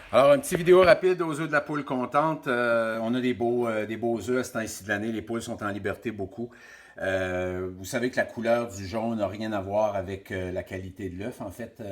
Alors, une petite vidéo rapide aux œufs de la poule contente. On a des beaux œufs à ce temps-ci de l'année. Les poules sont en liberté beaucoup. Vous savez que la couleur du jaune n'a rien à voir avec la qualité de l'œuf. En fait,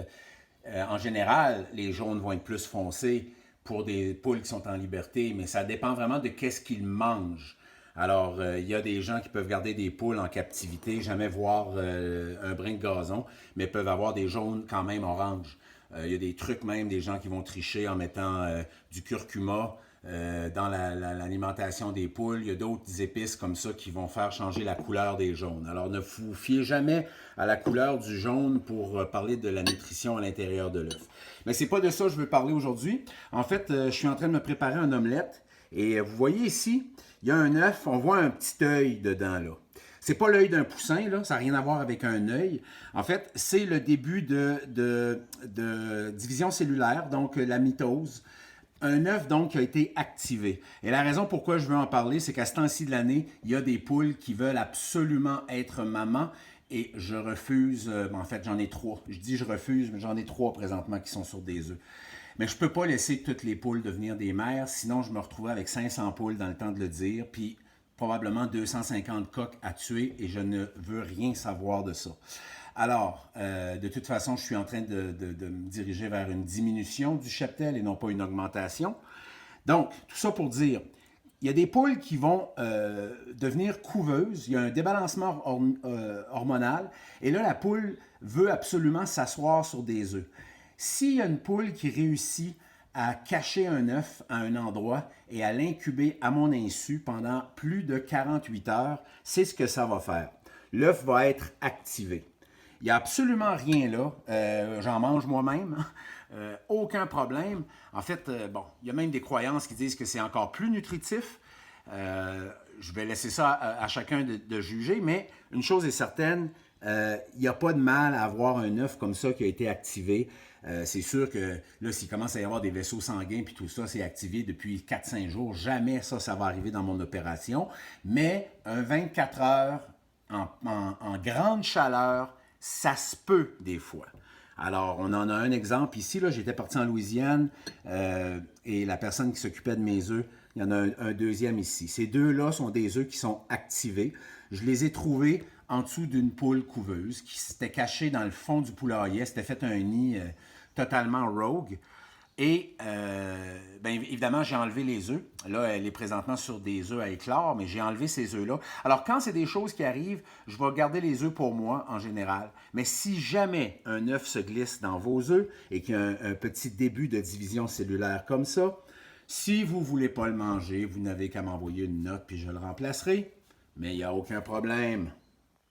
en général, les jaunes vont être plus foncés pour des poules qui sont en liberté, mais ça dépend vraiment de qu'est-ce qu'ils mangent. Alors, il y a des gens qui peuvent garder des poules en captivité, jamais voir un brin de gazon, mais peuvent avoir des jaunes quand même orange. Il y a des trucs même, des gens qui vont tricher en mettant du curcuma dans l'alimentation des poules. Il y a d'autres épices comme ça qui vont faire changer la couleur des jaunes. Alors, ne vous fiez jamais à la couleur du jaune pour parler de la nutrition à l'intérieur de l'œuf. Mais c'est pas de ça que je veux parler aujourd'hui. En fait, je suis en train de me préparer un omelette. Et vous voyez ici, il y a un œuf, on voit un petit œil dedans là. C'est pas l'œil d'un poussin, là, ça n'a rien à voir avec un œil. En fait, c'est le début de division cellulaire, donc la mitose. Un œuf, donc, qui a été activé. Et la raison pourquoi je veux en parler, c'est qu'à ce temps-ci de l'année, il y a des poules qui veulent absolument être maman et je refuse. En fait, j'en ai trois. Je dis je refuse, mais j'en ai trois présentement qui sont sur des œufs. Mais je ne peux pas laisser toutes les poules devenir des mères, sinon je me retrouverai avec 500 poules dans le temps de le dire, puis probablement 250 coqs à tuer et je ne veux rien savoir de ça. Alors, de toute façon, je suis en train de me diriger vers une diminution du cheptel et non pas une augmentation. Donc, tout ça pour dire, il y a des poules qui vont devenir couveuses, il y a un débalancement hormonal, et là, la poule veut absolument s'asseoir sur des œufs. S'il y a une poule qui réussit à cacher un œuf à un endroit et à l'incuber à mon insu pendant plus de 48 heures, c'est ce que ça va faire. L'œuf va être activé. Il n'y a absolument rien là. J'en mange moi-même. Aucun problème. En fait, bon, il y a même des croyances qui disent que c'est encore plus nutritif. Je vais laisser ça à chacun de juger, mais une chose est certaine, il n'y a pas de mal à avoir un œuf comme ça qui a été activé. C'est sûr que là, s'il commence à y avoir des vaisseaux sanguins puis tout ça, c'est activé depuis 4-5 jours. Jamais ça va arriver dans mon opération. Mais un 24 heures en grande chaleur, ça se peut des fois. Alors, on en a un exemple ici. Là, j'étais parti en Louisiane et la personne qui s'occupait de mes œufs, il y en a un deuxième ici. Ces deux-là sont des œufs qui sont activés. Je les ai trouvés en dessous d'une poule couveuse qui s'était cachée dans le fond du poulailler. S'était fait un nid totalement rogue. Et bien évidemment, j'ai enlevé les œufs. Là, elle est présentement sur des œufs à éclore, mais j'ai enlevé ces œufs-là. Alors, quand c'est des choses qui arrivent, je vais garder les œufs pour moi en général. Mais si jamais un œuf se glisse dans vos œufs et qu'il y a un petit début de division cellulaire comme ça, si vous ne voulez pas le manger, vous n'avez qu'à m'envoyer une note puis je le remplacerai. Mais il n'y a aucun problème.